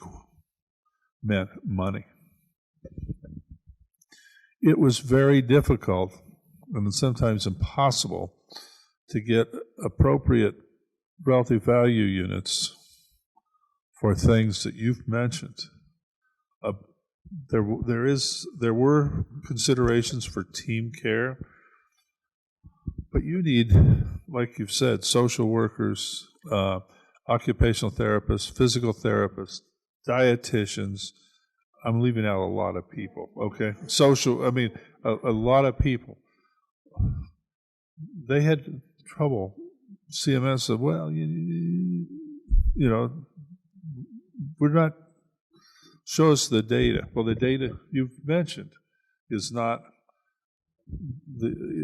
meant money. It was very difficult and sometimes impossible to get appropriate relative value units for things that you've mentioned. There were considerations for team care, but you need, like you've said, social workers, occupational therapists, physical therapists, dietitians. I'm leaving out a lot of people, okay? Social, I mean, a lot of people. They had trouble. CMS said, well, you know, we're not, show us the data. Well, the data you've mentioned is not,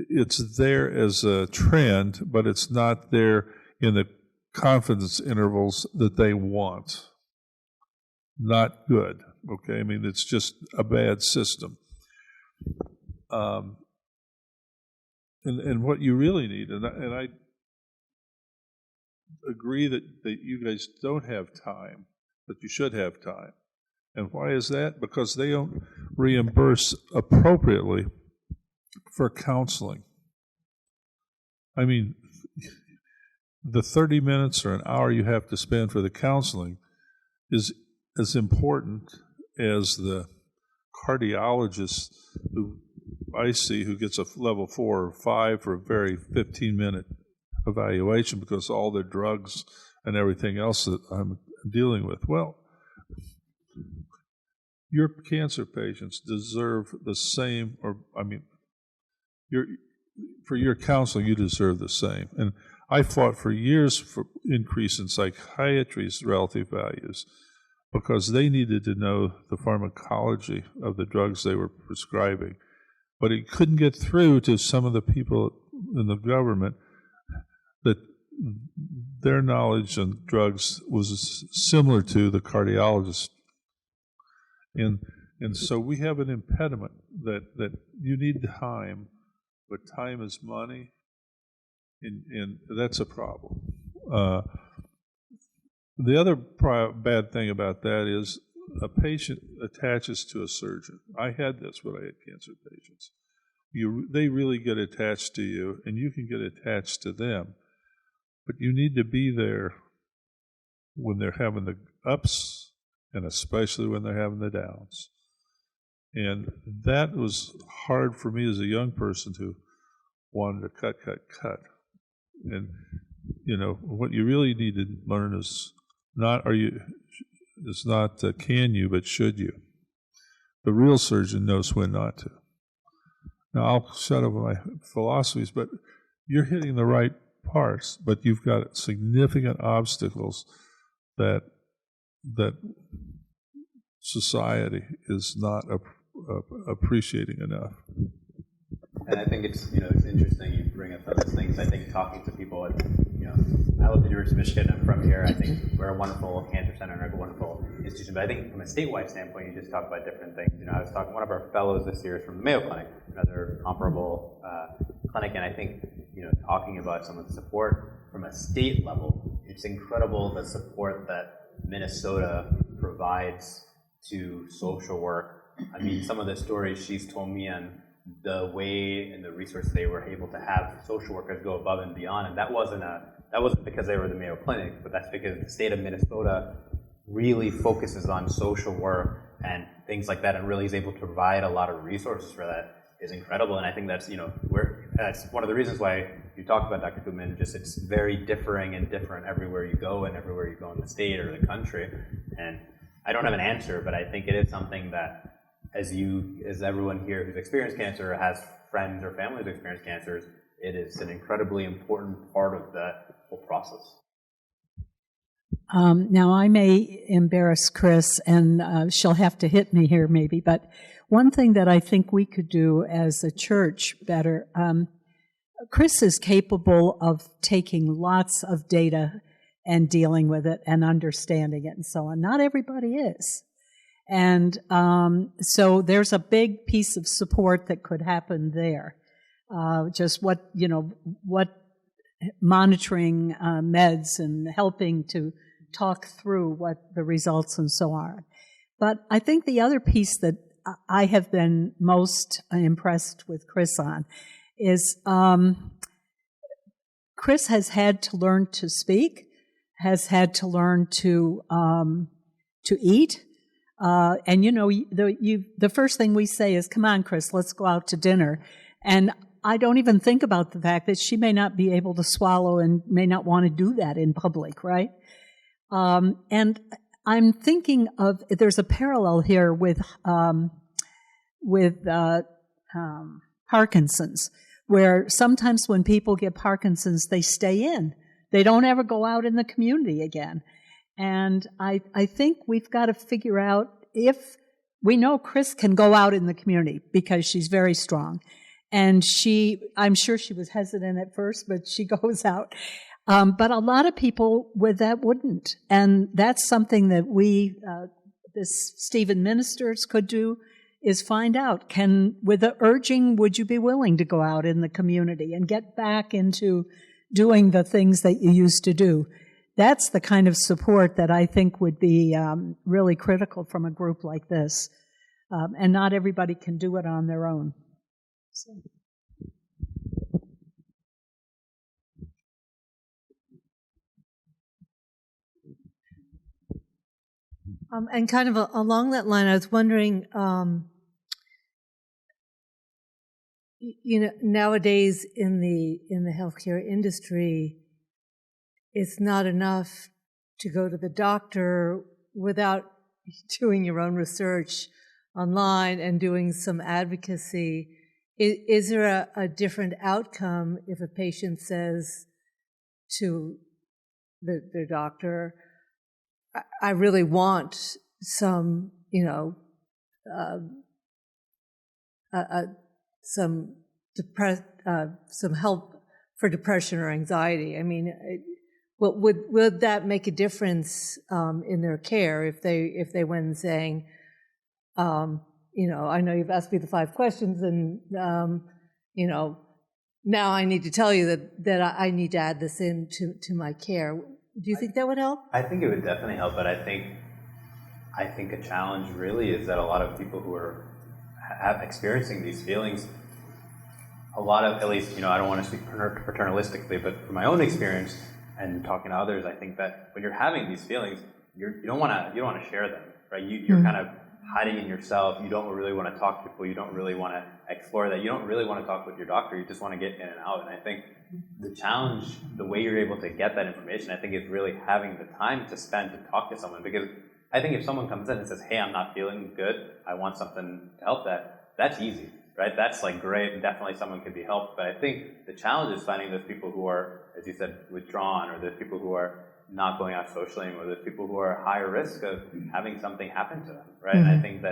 it's there as a trend, but it's not there in the confidence intervals that they want. Not good, okay? I mean, it's just a bad system. And what you really need, and I agree that you guys don't have time, but you should have time. And why is that? Because they don't reimburse appropriately for counseling. I mean, the 30 minutes or an hour you have to spend for the counseling is as important as the cardiologist who I see who gets a level 4 or 5 for a very 15-minute evaluation because all the drugs and everything else that I'm dealing with. Well, your cancer patients deserve the same, or I mean, for your counseling, you deserve the same. And I fought for years for increase in psychiatry's relative values because they needed to know the pharmacology of the drugs they were prescribing. But it couldn't get through to some of the people in the government that their knowledge on drugs was similar to the cardiologist. And so we have an impediment that you need time, but time is money, and that's a problem. The other bad thing about that is a patient attaches to a surgeon. I had this when I had cancer patients. They really get attached to you, and you can get attached to them. But you need to be there when they're having the ups, and especially when they're having the downs. And that was hard for me as a young person who wanted to cut. And, you know, what you really need to learn is not can you, but should you. The real surgeon knows when not to. Now, I'll shut up my philosophies, but you're hitting the right parts, but you've got significant obstacles that society is not appreciating enough. And I think it's interesting you bring up those things. I think talking to people, I live in the University of Michigan. I'm from here. I think we're a wonderful cancer center and a wonderful institution. But I think from a statewide standpoint, you just talk about different things. I was talking. One of our fellows this year is from the Mayo Clinic, another comparable clinic, and I think talking about some of the support from a state level, it's incredible the support that Minnesota provides to social work. I mean, some of the stories she's told me and the way and the resources they were able to have social workers go above and beyond, and that wasn't because they were the Mayo Clinic, but that's because the state of Minnesota really focuses on social work and things like that, and really is able to provide a lot of resources for that is incredible. And I think that's that's one of the reasons why you talk about Dr. Koopman. Just it's very differing and different everywhere you go and everywhere you go in the state or the country. And I don't have an answer, but I think it is something that as everyone here who's experienced cancer or has friends or families who experience cancers, it is an incredibly important part of that whole process. Now, I may embarrass Chris, and she'll have to hit me here maybe, but one thing that I think we could do as a church better, Chris is capable of taking lots of data and dealing with it and understanding it and so on. Not everybody is. And so there's a big piece of support that could happen there. Just what monitoring meds and helping to talk through what the results and so on. But I think the other piece that I have been most impressed with Chris on is Chris has had to learn to speak, has had to learn to eat. And the first thing we say is, "Come on, Chris, let's go out to dinner." And I don't even think about the fact that she may not be able to swallow and may not want to do that in public, right? And I'm thinking of, there's a parallel here with Parkinson's, where sometimes when people get Parkinson's, they stay in. They don't ever go out in the community again. And I think we've got to figure out if we know Chris can go out in the community because she's very strong. And I'm sure she was hesitant at first, but she goes out. But a lot of people with that wouldn't. And that's something that this Stephen ministers could do, is find out, with the urging, would you be willing to go out in the community and get back into doing the things that you used to do? That's the kind of support that I think would be really critical from a group like this. And not everybody can do it on their own. So. And kind of along that line, I was wondering, nowadays in the healthcare industry, it's not enough to go to the doctor without doing your own research online and doing some advocacy. Is there a different outcome if a patient says to their doctor, I really want some, some help for depression or anxiety? I mean, would that make a difference in their care if they went and saying, I know you've asked me the 5 questions, and now I need to tell you that I need to add this in to my care. Do you think that would help? I think it would definitely help, but I think a challenge really is that a lot of people who are experiencing these feelings, a lot of, at least, I don't want to speak paternalistically, but from my own experience and talking to others, I think that when you're having these feelings, you don't want to share them, right? You're kind of hiding in yourself. You don't really want to talk to people. You don't really want to explore that. You don't really want to talk with your doctor. You just want to get in and out. And I think the challenge, the way you're able to get that information, I think, is really having the time to spend to talk to someone. Because I think if someone comes in and says, hey, I'm not feeling good, I want something to help that's easy, right? That's like great, and definitely someone could be helped. But I think the challenge is finding those people who are, as you said, withdrawn, or those people who are not going out socially anymore, those people who are higher risk of having something happen to them, right? Mm-hmm. And I think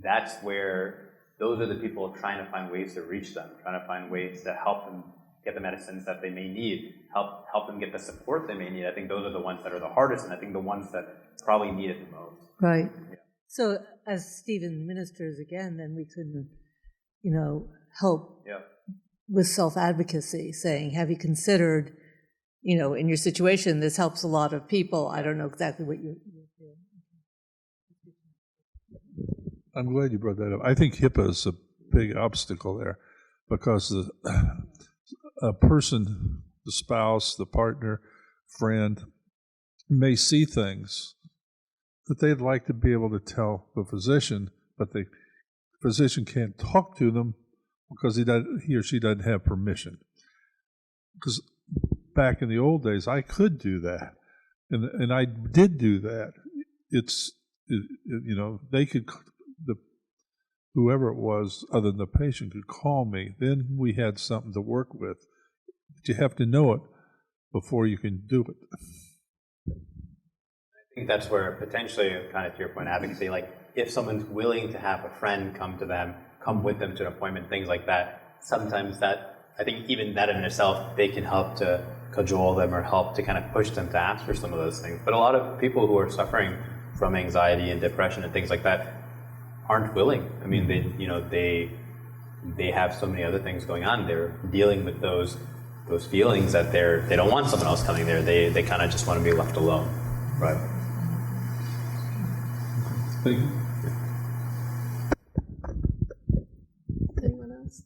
that's where those are the people trying to find ways to reach them, trying to find ways to help them get the medicines that they may need, help them get the support they may need. I think those are the ones that are the hardest, and I think the ones that probably need it the most. Right. Yeah. So as Stephen ministers again, then we can, help with self-advocacy, saying, have you considered, in your situation, this helps a lot of people. I don't know exactly what you're doing. I'm glad you brought that up. I think HIPAA is a big obstacle there, because a person, the spouse, the partner, friend, may see things that they'd like to be able to tell the physician, but the physician can't talk to them because he or she doesn't have permission. Because back in the old days, I could do that, and I did do that. They could, whoever it was, other than the patient, could call me. Then we had something to work with. But you have to know it before you can do it. I think that's where potentially, kind of to your point, advocacy, like if someone's willing to have a friend come with them to an appointment, things like that, sometimes I think even that in itself, they can help to cajole them or help to kind of push them to ask for some of those things. But a lot of people who are suffering from anxiety and depression and things like that aren't willing. I mean, they have so many other things going on. They're dealing with those feelings that they don't want someone else coming there. They kind of just want to be left alone. Right. Thank you. Anyone else?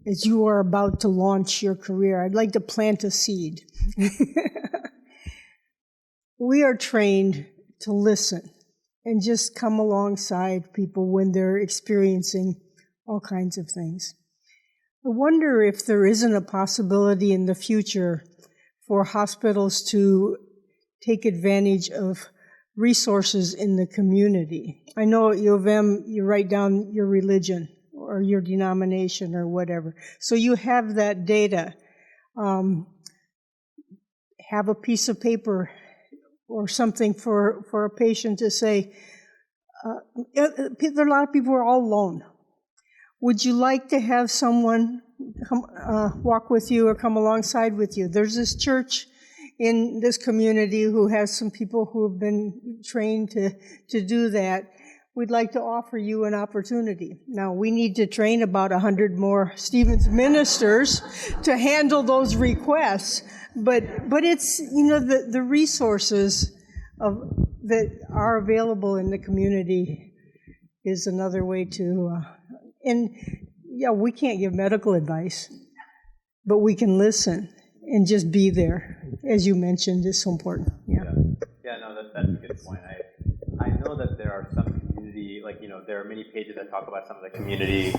As you are about to launch your career, I'd like to plant a seed. We are trained to listen and just come alongside people when they're experiencing all kinds of things. I wonder if there isn't a possibility in the future for hospitals to take advantage of resources in the community. I know at U of M, you write down your religion or your denomination or whatever. So you have that data. Have a piece of paper or something for a patient to say, there are a lot of people who are all alone. Would you like to have someone come walk with you or come alongside with you? There's this church in this community who has some people who have been trained to do that. We'd like to offer you an opportunity. Now, we need to train about 100 more Stevens ministers to handle those requests. But it's, the resources that are available in the community is another way to, we can't give medical advice, but we can listen and just be there, as you mentioned, is so important. Yeah, no, that's a good point. I know that there are some community, there are many pages that talk about some of the community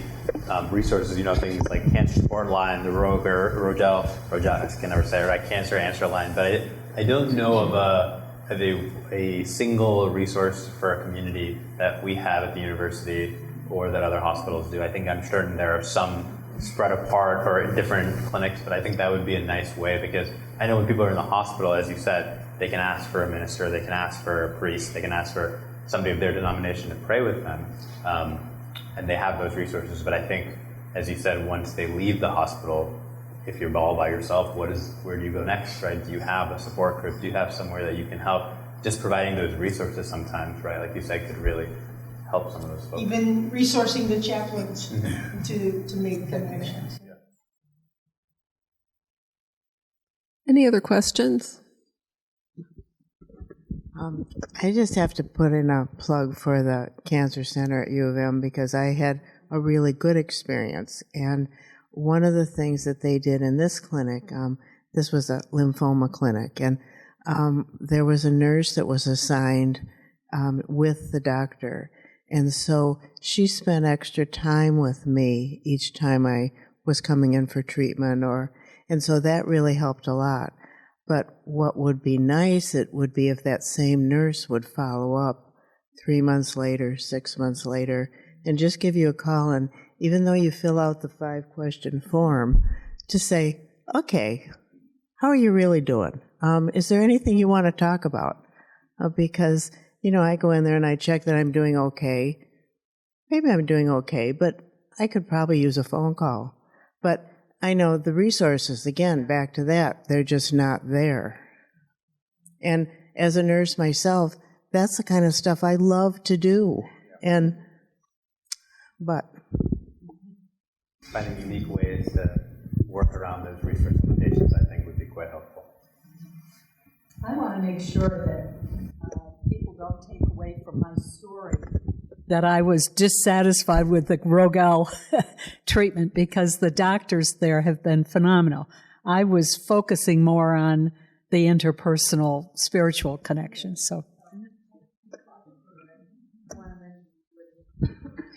resources, things like Cancer Support Line, the Rogel, I can never say it right, Cancer Answer Line, but I don't know of a single resource for a community that we have at the university or that other hospitals do. I'm certain there are some spread apart or in different clinics, but I think that would be a nice way, because I know when people are in the hospital, as you said, they can ask for a minister, they can ask for a priest, they can ask for somebody of their denomination to pray with them, and they have those resources. But I think, as you said, once they leave the hospital, if you're all by yourself, where do you go next, right? Do you have a support group? Do you have somewhere that you can help? Just providing those resources sometimes, right, like you said, could really help some of those folks. Even resourcing the chaplains to make connections. Yeah. Any other questions? I just have to put in a plug for the Cancer Center at U of M, because I had a really good experience. And one of the things that they did in this clinic, this was a lymphoma clinic, and there was a nurse that was assigned with the doctor. And so she spent extra time with me each time I was coming in for treatment, and so that really helped a lot. But what would be nice, it would be if that same nurse would follow up 3 months later, 6 months later, and just give you a call, and even though you fill out the 5-question form, to say, okay, how are you really doing? Is there anything you want to talk about? Because, I go in there and I check that I'm doing okay. Maybe I'm doing okay, but I could probably use a phone call. But I know the resources, again, back to that, they're just not there. And as a nurse myself, that's the kind of stuff I love to do. But finding unique ways to work around those resource limitations, I think, would be quite helpful. I want to make sure that people don't take away from my story that I was dissatisfied with the Rogel treatment, because the doctors there have been phenomenal. I was focusing more on the interpersonal spiritual connection. So,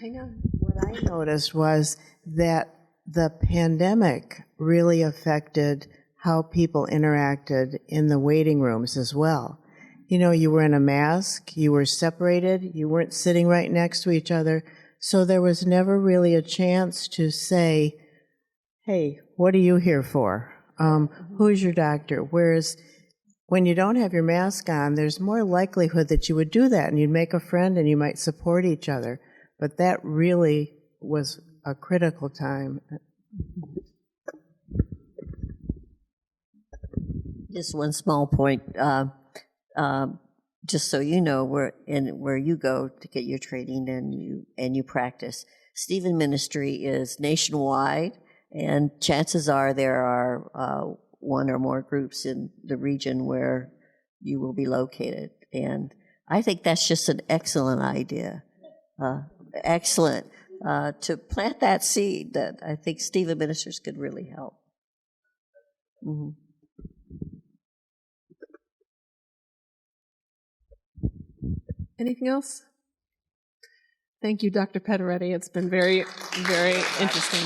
hang on. What I noticed was that the pandemic really affected how people interacted in the waiting rooms as well. You were in a mask, you were separated, you weren't sitting right next to each other, so there was never really a chance to say, hey, what are you here for? Who's your doctor? Whereas when you don't have your mask on, there's more likelihood that you would do that, and you'd make a friend and you might support each other. But that really was a critical time. Just one small point. Just so you know, where you go to get your training and you practice. Stephen Ministry is nationwide, and chances are there are one or more groups in the region where you will be located. And I think that's just an excellent idea. Excellent. To plant that seed that I think Stephen Ministers could really help. Mm-hmm. Anything else? Thank you, Dr. Peddireddy. It's been very, very interesting.